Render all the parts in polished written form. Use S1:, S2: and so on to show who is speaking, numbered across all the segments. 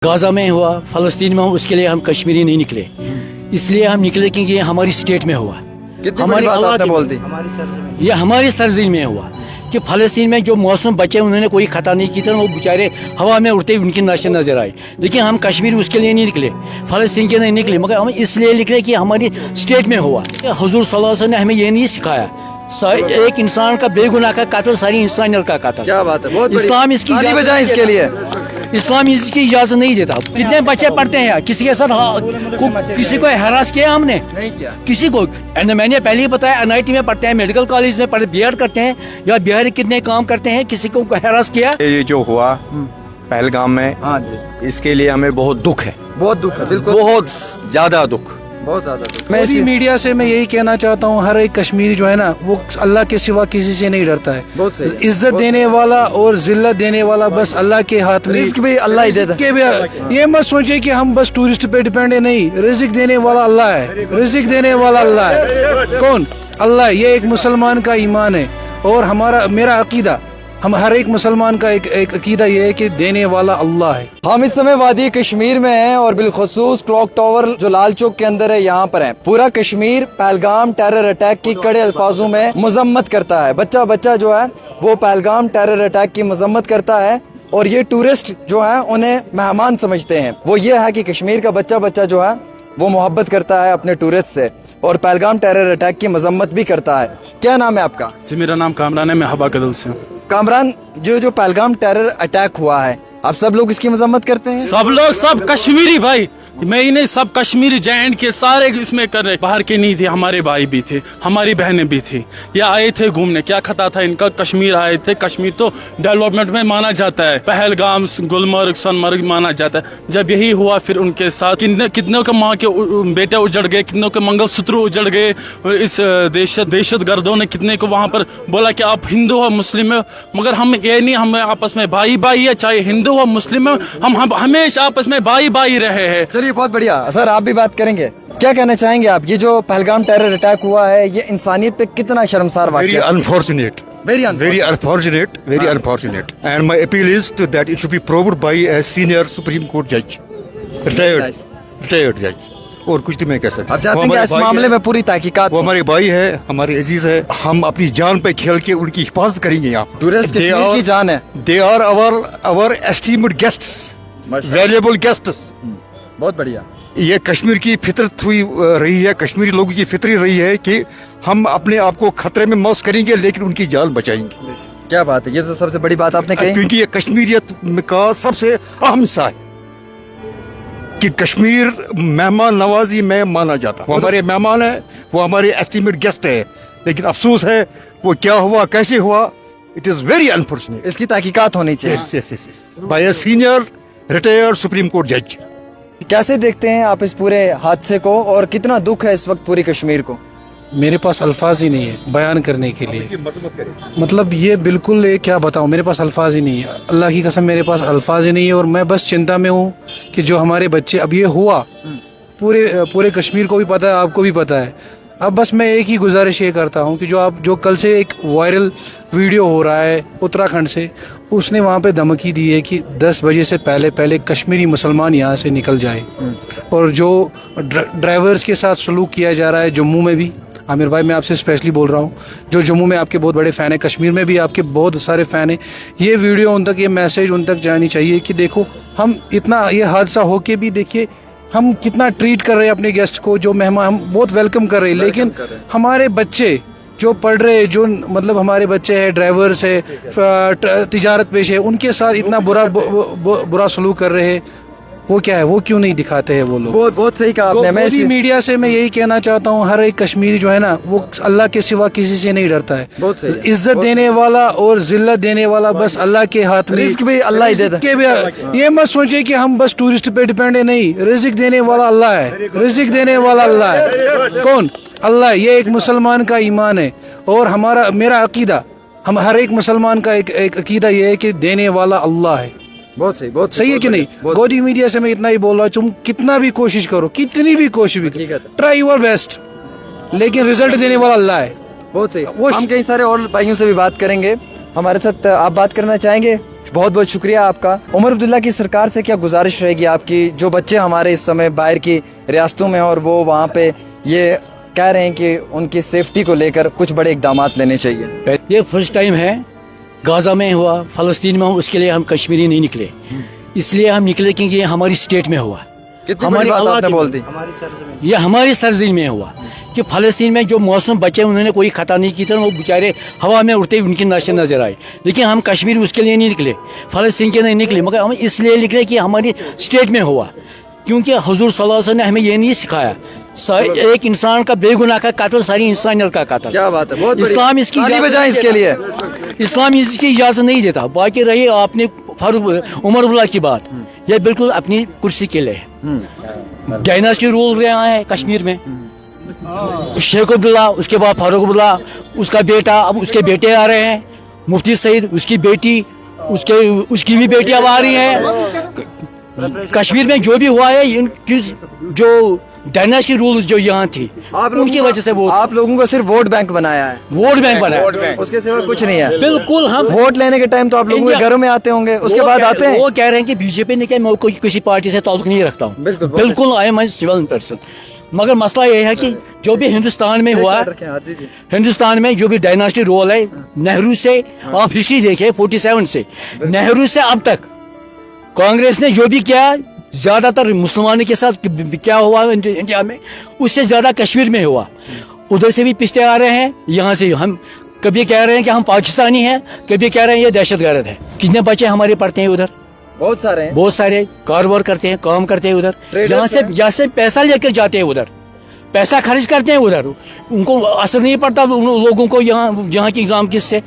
S1: Gaza में हुआ, फ़लस्तीन में हुआ, उसके लिए हम कश्मीरी नहीं निकले, इसलिए हम निकले क्योंकि ये हमारी स्टेट में हुआ,
S2: कितनी बड़ी बात आपने बोल दी।
S1: ये हमारी सरजमीन में हुआ कि फ़लस्तीन में जो मौसम बचे उन्होंने कोई खता नहीं की थी, वो बेचारे हवा में उड़ते उनकी नाशन नजर आई। लेकिन हम कश्मीर उसके लिए नहीं निकले, फ़लस्तीन के नहीं निकले, मगर हम इसलिए निकले कि हमारी स्टेट में हुआ। हुज़ूर सल्लल्लाहु अलैहि वसल्लम ने हमें ये नहीं सिखाया एक इंसान का बेगुनाह का कत्ल सारी इंसानियत का कत्ल।
S2: क्या बात है, बहुत
S1: इस्लाम इसकी
S2: ताली बजाएं इसके लिए।
S1: इस्लाम इसकी इजाजत नहीं देता। कितने बच्चे पढ़ते हैं यार, किसी के साथ किसी को हरास किया हमने
S2: नहीं किया
S1: किसी को। मैंने पहले ही बताया, NIT में पढ़ते हैं, मेडिकल कॉलेज में पढ़ते, BEd करते हैं, या बिहार कितने काम करते हैं, किसी को हरास किया।
S3: ये जो हुआ पहलगाम में,
S2: हाँ जी,
S3: इसके लिए हमें बहुत दुख है,
S2: बहुत दुख है, बिल्कुल
S3: बहुत ज्यादा दुख।
S2: बहुत ज्यादा दुख।
S4: मोदी मीडिया से मैं यही कहना चाहता हूँ, हर एक कश्मीरी जो है ना वो अल्लाह के सिवा किसी से नहीं डरता है।
S2: बहुत सही।
S4: इज्जत देने वाला और जिल्लत देने वाला बस अल्लाह के हाथ में।
S2: रिस्क भी अल्लाह ही देता है।
S4: के भी ये मत सोचे कि हम बस टूरिस्ट पे डिपेंड है, नहीं, रिस्क देने वाला अल्लाह है, रिस्क देने वाला अल्लाह है। कौन? अल्लाह है। ये एक मुसलमान का ईमान है और मेरा अकीदा, हम हर एक मुसलमान का एक अकीदा ये है कि देने वाला अल्लाह है।
S2: हम इस समय वादी कश्मीर में हैं और बिलखसूस क्लॉक टावर जो लाल चौक के अंदर है यहाँ पर है। पूरा कश्मीर पहलगाम टेरर अटैक की कड़े अल्फाजों में मजम्मत करता है। बच्चा बच्चा जो है वो पहलगाम टेरर अटैक की मजम्मत करता है और ये टूरिस्ट जो है उन्हें मेहमान समझते हैं। वो ये है कि कश्मीर का बच्चा बच्चा जो है वो मोहब्बत करता है अपने टूरिस्ट से और पहलगाम टेरर अटैक की मजम्मत भी करता है। क्या नाम है आपका?
S5: जी मेरा नाम कामरान है, मैं हवा कदल से हूँ।
S2: कामरान, जो पहलगाम टेरर अटैक हुआ है, आप सब लोग इसकी मजम्मत करते हैं?
S5: सब लोग, सब कश्मीरी भाई, मैं ही नहीं, सब कश्मीरी जैंट के सारे इसमें कर रहे। बाहर के नहीं थे, हमारे भाई भी थे, हमारी बहनें भी थी। ये आए थे घूमने, क्या खता था इनका, कश्मीर आए थे। कश्मीर तो डेवलपमेंट में माना जाता है, पहलगाम, गुलमर्ग, सोनमर्ग माना जाता है। जब यही हुआ फिर उनके साथ कितनों के माँ के बेटे उजड़ गए, कितनों के मंगलसूत्र उजड़ गए। इस दहशत गर्दों ने कितने को वहाँ पर बोला कि आप हिंदू हो, मुस्लिम हो, मगर हम ये नहीं, हम आपस में भाई भाई है, चाहे हिंदू हो मुस्लिम हो, हम हमेशा आपस में भाई भाई रहे हैं।
S2: चलिए, बहुत बढ़िया। सर, आप भी बात करेंगे, क्या कहना चाहेंगे आप? ये जो पहलगाम टेरर अटैक हुआ है, ये इंसानियत पे कितना शर्मसार
S6: Very
S2: वाक़या है?
S6: unfortunate.
S2: Very unfortunate.
S6: Very unfortunate. And my appeal is to that it should be proved by a senior Supreme Court judge, retired judge. और कुछ तो मैं कह सकता।
S2: आप चाहते हैं कि इस मामले में पूरी तहकीकात?
S6: वो हमारे भाई है, हमारे अजीज है, हम अपनी जान पे खेल के उनकी हिफाजत करेंगे। यहाँ
S2: टूरिस्ट की जान है।
S6: They are our esteemed guests, valuable guests.
S2: बहुत बढ़िया।
S6: ये कश्मीर की फितरत हुई रही है, कश्मीरी लोगों की फितरी रही है कि हम अपने आप को खतरे में मौस करेंगे लेकिन उनकी जान बचाएंगे।
S2: क्या बात है, ये तो सबसे बड़ी बात आपने कही।
S6: क्योंकि ये कश्मीरियत का सबसे अहम हिस्सा है कि कश्मीर मेहमान नवाजी में माना जाता है। वो हमारे मेहमान है, वो हमारे एस्टिमेट गेस्ट है, लेकिन अफसोस है वो क्या हुआ, कैसे हुआ, इट इज वेरी अनफॉर्चुनेट।
S2: इसकी तहकीकात होनी चाहिए।
S6: Yes by a senior retired supreme court जज।
S2: कैसे देखते हैं आप इस पूरे हादसे को और कितना दुख है इस वक्त पूरी कश्मीर को?
S4: मेरे पास अल्फाज ही नहीं है बयान करने के लिए। मतलब ये बिल्कुल, क्या बताऊँ, मेरे पास अल्फाज ही नहीं है, अल्लाह की कसम मेरे पास अल्फाज ही नहीं है। और मैं बस चिंता में हूँ कि जो हमारे बच्चे, अब ये हुआ पूरे कश्मीर को भी पता है, आपको भी पता है। अब बस मैं एक ही गुजारिश ये करता हूँ कि जो कल से एक वायरल वीडियो हो रहा है उत्तराखंड से, उसने वहाँ पे धमकी दी है कि 10 बजे से पहले कश्मीरी मुसलमान यहाँ से निकल जाए। और जो ड्राइवर्स के साथ सलूक किया जा रहा है जम्मू में भी, आमिर भाई मैं आपसे स्पेशली बोल रहा हूँ, जो जम्मू में आपके बहुत बड़े फ़ैन हैं, कश्मीर में भी आपके बहुत सारे फ़ैन हैं, ये वीडियो उन तक, ये मैसेज उन तक जानी चाहिए कि देखो, हम इतना ये हादसा हो के भी देखिए हम कितना ट्रीट कर रहे हैं अपने गेस्ट को, जो मेहमान, हम बहुत वेलकम कर रहे हैं। लेकिन हमारे बच्चे जो पढ़ रहे हैं, जो मतलब हमारे बच्चे हैं, ड्राइवर्स है, तिजारत पेश है, उनके साथ इतना बुरा सलूक कर रहे हैं। वो क्या है, वो क्यों नहीं दिखाते हैं वो लोग?
S2: बहुत सही कहा आपने। मैं
S4: मोदी मीडिया से मैं यही कहना चाहता हूँ, हर एक कश्मीरी जो है ना वो अल्लाह के सिवा किसी से नहीं डरता है।
S2: बहुत सही।
S4: इज्जत देने वाला और जिल्लत देने वाला बस अल्लाह के हाथ में।
S2: रिस्क भी अल्लाह ही देता
S4: है। ये मत सोचे कि हम बस टूरिस्ट पे डिपेंड है, नहीं, रिस्क देने वाला अल्लाह है, रिस्क देने वाला अल्लाह है। कौन? अल्लाह है। ये एक मुसलमान का ईमान है और मेरा अकीदा, हम हर एक मुसलमान का एक अकीदा ये है कि देने वाला अल्लाह है।
S2: बहुत सही, बहुत
S4: सही है कि नहीं? मोदी मीडिया से मैं इतना ही बोल रहा हूँ, तुम कितना भी कोशिश करो, कितनी भी कोशिश भी, ट्राई योर बेस्ट, लेकिन रिजल्ट देने वाला अल्लाह है।
S2: बहुत सही। हम कई सारे और भाइयों से भी बात करेंगे। हमारे साथ आप बात करना चाहेंगे? बहुत बहुत शुक्रिया आपका। उमर अब्दुल्ला की सरकार से क्या गुजारिश रहेगी आपकी, जो बच्चे हमारे इस समय बाहर की रियासतों में और वो वहाँ पे ये कह रहे हैं कि उनकी सेफ्टी को लेकर कुछ बड़े इकदाम लेने चाहिए?
S1: ये फर्स्ट टाइम है, गाजा में हुआ, फलस्तीन में हुआ, उसके लिए हम कश्मीरी नहीं निकले। इसलिए हम निकले क्योंकि ये हमारी स्टेट में हुआ,
S2: कितनी बड़ी बात
S1: अल्लाह
S2: आपने
S1: की-
S2: बोल दी।
S1: ये हमारी सरजमीन में हुआ कि फलस्तीन में जो मासूम बच्चे उन्होंने कोई खता नहीं की थी, वो बेचारे हवा में उड़ते उनकी नाशे नजर आए। लेकिन हम कश्मीर उसके लिए नहीं निकले, फलस्तीन के नहीं निकले, मगर हम इसलिए निकले कि हमारी स्टेट में हुआ। क्योंकि हुजूर सल्लल्लाहु अलैहि वसल्लम ने हमें ये नहीं सिखाया एक इंसान का बेगुनाह का कत्ल सारी इंसानियत का कत्ल।
S2: क्या बात है, बहुत
S1: इस्लाम इसकी
S2: ताली
S1: इजाजत
S2: बजाएं
S1: नहीं
S2: इसके लिए।
S1: देता। इस्लाम इसकी इजाजत नहीं देता। बाकी रही आपने उमर अब्दुल्ला की बात, यह बिल्कुल अपनी कुर्सी के लिए डायनास्टी रूल रहा है कश्मीर में। शेख अब्दुल्ला, उसके बाद फारूक अब्दुल्ला, उसका बेटा, अब उसके बेटे आ रहे हैं, मुफ्ती सईद, उसकी बेटी, उसकी भी बेटी अब आ रही है। कश्मीर में जो भी हुआ है, इनकी जो डायनास्टी रूल जो यहाँ थी उनकी वजह से वो
S2: आप लोगों को सिर्फ वोट बैंक बनाया है,
S1: वोट बैंक बना।
S2: उसके सिवा कुछ नहीं है।
S1: बिल्कुल हम
S2: वोट लेने के टाइम तो आप लोगों के घरों में आते होंगे, उसके
S1: वो
S2: बाद
S1: कह-
S2: आते हैं।
S1: वो कह रहे हैं कि बीजेपी ने क्या, मैं कोई किसी पार्टी से ताल्लुक नहीं रखता हूँ।
S2: बिल्कुल, बहुत
S1: बिल्कुल आई एम सिविल पर्सन। मगर मसला ये है कि जो भी हिंदुस्तान में हुआ, हिंदुस्तान में जो भी डायनास्टी रोल है, नेहरू से आप हिस्ट्री देखिए 47 से नेहरू से अब तक कांग्रेस ने जो भी किया, ज्यादातर मुसलमानों के साथ क्या हुआ इंडिया में, उससे ज्यादा कश्मीर में हुआ। उधर से भी पिछते आ रहे हैं, यहाँ से हम कभी कह रहे हैं कि हम पाकिस्तानी हैं, कभी कह रहे हैं ये दहशतगर्द है। कितने बच्चे हमारे पढ़ते हैं उधर,
S2: बहुत सारे हैं।
S1: बहुत सारे कारोबार करते हैं, काम करते हैं उधर, यहाँ से पैसा लेकर जाते हैं उधर, पैसा खर्च करते हैं उधर, उनको असर नहीं पड़ता उन लोगों को यहाँ की इकनॉमी किससे।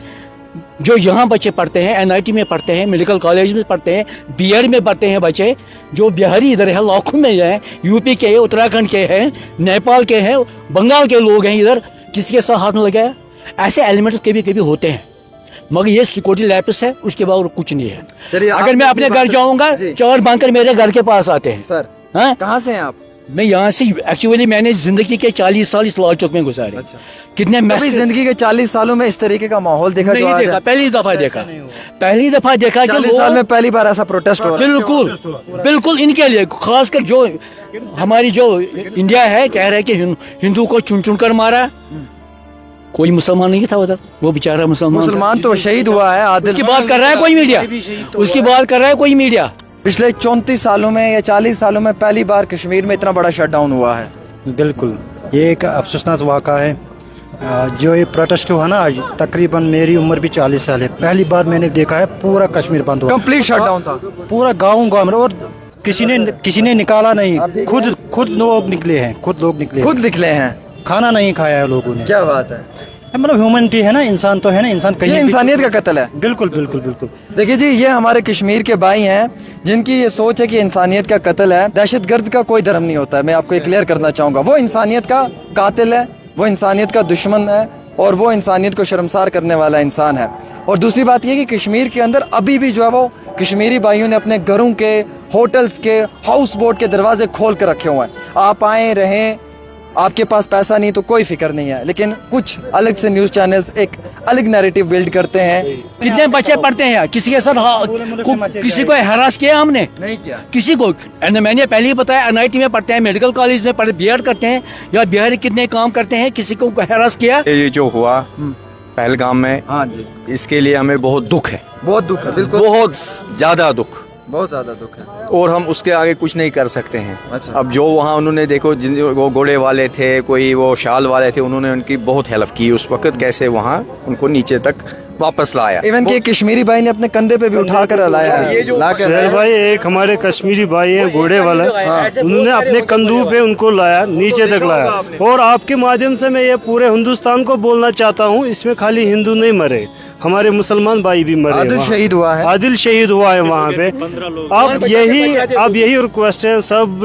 S1: जो यहाँ बच्चे पढ़ते हैं, NIT में पढ़ते हैं, मेडिकल कॉलेज में पढ़ते हैं, BEd में पढ़ते हैं बच्चे, जो बिहारी इधर है, लाखों में हैं, यूपी के, उत्तराखंड के हैं, नेपाल के हैं, बंगाल के लोग हैं इधर, किसी के साथ हाथ में लगाया। ऐसे एलिमेंट्स कभी कभी होते हैं, मगर ये सिक्योरिटी लैप्स है, उसके बाद और कुछ नहीं है।
S2: चलिए,
S1: अगर मैं अपने घर जाऊंगा,
S2: जी।
S1: 4 बैंकर मेरे घर के पास आते हैं।
S2: सर,
S1: हाँ?
S2: कहाँ से हैं आप?
S1: मैं यहाँ से एक्चुअली मैंने जिंदगी के 40 साल इस लाल चौक में गुजारे। कितने
S2: कभी जिंदगी के 40 सालों में इस तरीके का माहौल देखा जो
S1: नहीं
S2: आज
S1: देखा,
S2: है?
S1: पहली दफा देखा, पहली दफा देखा कि
S2: 40 साल में पहली बार ऐसा प्रोटेस्ट हो रहा है।
S1: बिल्कुल बिल्कुल इनके लिए, खासकर जो हमारी जो इंडिया है, कह रहे हैं कि हिंदू को चुन चुन कर मारा। कोई मुसलमान नहीं था उधर, वो बेचारा
S2: मुसलमान तो शहीद हुआ है, आदिल।
S1: उसकी बात कर रहा है कोई मीडिया, उसकी बात कर रहा है कोई मीडिया।
S2: पिछले 34 सालों में या 40 सालों में पहली बार कश्मीर में इतना बड़ा शटडाउन हुआ है।
S7: बिल्कुल, ये एक अफसोसनाक वाक़ा है। जो ये प्रोटेस्ट हुआ ना आज, तकरीबन मेरी उम्र भी 40 साल है, पहली बार मैंने देखा है पूरा कश्मीर बंद हुआ,
S2: कंप्लीट शटडाउन था।
S7: पूरा गाँव में, और किसी ने निकाला नहीं, खुद लोग निकले हैं,
S2: खुद निकले हैं,
S7: खाना नहीं खाया है लोगों ने।
S2: क्या बात है।
S7: मतलब ह्यूमनिटी है ना, इंसान तो है ना, इंसान कहीं
S2: ये
S7: भी-
S2: इंसानियत का कत्ल है।
S7: बिल्कुल बिल्कुल बिल्कुल।
S2: देखिए जी, ये हमारे कश्मीर के भाई हैं जिनकी ये सोच है कि इंसानियत का कत्ल है। दहशतगर्द का कोई धर्म नहीं होता है, मैं आपको ये क्लियर करना चाहूँगा। वो इंसानियत का कातिल है, वो इंसानियत का दुश्मन है, और वो इंसानियत को शर्मसार करने वाला इंसान है। और दूसरी बात ये कि कश्मीर के अंदर अभी भी जो है वो कश्मीरी भाइयों ने अपने घरों के, होटल्स के, हाउस बोट के दरवाजे खोल कर रखे हुए हैं। आप आए रहें, आपके पास पैसा नहीं तो कोई फिक्र नहीं है, लेकिन कुछ अलग से न्यूज़ चैनल्स एक अलग नैरेटिव बिल्ड करते हैं।
S1: कितने बच्चे पढ़ते हैं यहाँ, किसी के साथ किसी को हरास किया हमने?
S2: नहीं किया
S1: किसी को। मैंने पहले ही बताया, NIT में पढ़ते हैं, मेडिकल कॉलेज में पढ़ते, BEd करते हैं, या बिहारी कितने काम करते हैं, किसी को हरास किया?
S3: ये जो हुआ पहलगाम में,
S2: हाँ जी,
S3: इसके लिए हमें बहुत दुख है,
S2: बहुत दुख है। बिल्कुल,
S3: बहुत ज्यादा दुख,
S2: बहुत ज्यादा दुख है।
S3: और हम उसके आगे कुछ नहीं कर सकते हैं।
S2: अच्छा।
S3: अब जो वहाँ उन्होंने देखो, जिन वो घोड़े वाले थे, कोई वो शाल वाले थे, उन्होंने उनकी बहुत हेल्प की उस वक्त, कैसे वहाँ उनको नीचे तक वापस लाया।
S2: इवन कि कश्मीरी भाई ने अपने कंधे पे भी उठा कर लाया है।
S8: सुहेल भाई, एक हमारे कश्मीरी भाई हैं घोड़े वाला, उन्होंने अपने कंधों पे उनको लाया, नीचे तक लाया। और आपके माध्यम से मैं ये पूरे हिंदुस्तान को बोलना चाहता हूँ, इसमें खाली हिंदू नहीं मरे, हमारे मुसलमान भाई भी मरे।
S2: आदिल
S8: वहाँ।
S2: शहीद हुआ है।
S8: आदिल शहीद हुआ है वहाँ पे। अब यही रिक्वेस्ट है, सब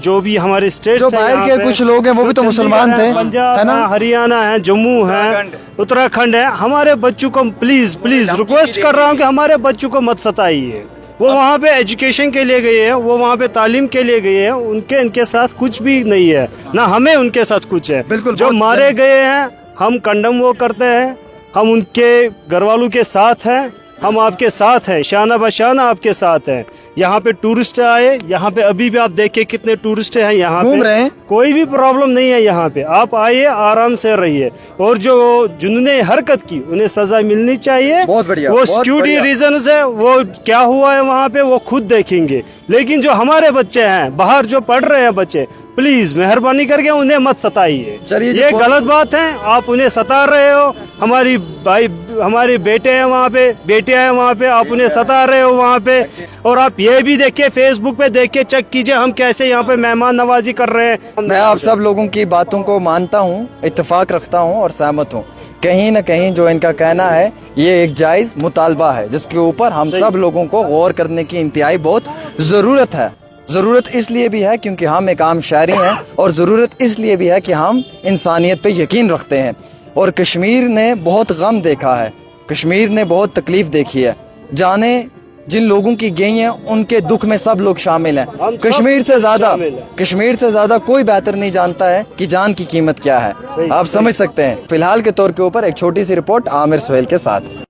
S8: जो भी हमारे स्टेट
S2: जो बाहर के कुछ लोग हैं वो भी तो मुसलमान थे,
S8: पंजाब
S2: है ना?
S8: है, हरियाणा है, जम्मू है, उत्तराखंड है, हमारे बच्चों को प्लीज रिक्वेस्ट कर रहा हूँ कि हमारे बच्चों को मत सताइए। वो वहाँ पे एजुकेशन के लिए गए हैं, वो वहाँ पे तालीम के लिए गए हैं, इनके साथ कुछ भी नहीं है, ना हमें उनके साथ कुछ है।
S2: बिल्कुल,
S8: जो
S2: बहुत
S8: मारे गए हैं हम कंडम वो करते हैं, हम उनके घर वालों के साथ हैं, हम आपके साथ हैं, शाना बशाना आपके साथ हैं। यहाँ पे टूरिस्ट आए, यहाँ पे अभी भी आप देखिए कितने टूरिस्ट हैं यहाँ
S2: घूम
S8: पे,
S2: रहे हैं।
S8: कोई भी प्रॉब्लम नहीं है यहाँ पे। आप आइए, आराम से रहिए, और जो जिन्होंने हरकत की उन्हें सजा मिलनी चाहिए।
S2: बहुत बढ़िया,
S8: वो
S2: बहुत
S8: सिक्योरिटी
S2: बढ़िया।
S8: रीजंस है, वो क्या हुआ है वहाँ पे वो खुद देखेंगे। लेकिन जो हमारे बच्चे हैं बाहर जो पढ़ रहे हैं बच्चे, प्लीज मेहरबानी करके उन्हें मत सताइए।
S2: चलिए जी,
S8: ये
S2: बहुत-
S8: गलत बात है, आप उन्हें सता रहे हो। हमारी भाई, हमारे बेटे हैं वहाँ पे, बेटियां हैं वहाँ पे, आप उन्हें सता रहे हो वहाँ पे। और आप ये भी देखिए, फेसबुक पे देखिए, चेक कीजिए हम कैसे यहाँ पे मेहमान नवाजी कर रहे हैं।
S2: मैं आप सब लोगों की बातों को मानता हूँ, इत्तेफाक रखता हूँ और सहमत हूँ। कहीं ना कहीं जो इनका कहना है ये एक जायज़ मुतालबा है, जिसके ऊपर हम सब लोगों को गौर करने की इंतहाई बहुत ज़रूरत है। ज़रूरत इसलिए भी है क्योंकि हम एक आम शहरी हैं, और ज़रूरत इसलिए भी है कि हम इंसानियत पे यकीन रखते हैं। और कश्मीर ने बहुत गम देखा है, कश्मीर ने बहुत तकलीफ़ देखी है। जाने जिन लोगों की गई हैं उनके दुख में सब लोग शामिल हैं।
S8: हम सब
S2: कश्मीर से ज़्यादा,
S8: शामिल हैं।
S2: कश्मीर से ज़्यादा कोई बेहतर नहीं जानता है कि जान की कीमत क्या है। आप समझ सकते हैं। फिलहाल के तौर के ऊपर एक छोटी सी रिपोर्ट आमिर सुहेल के साथ।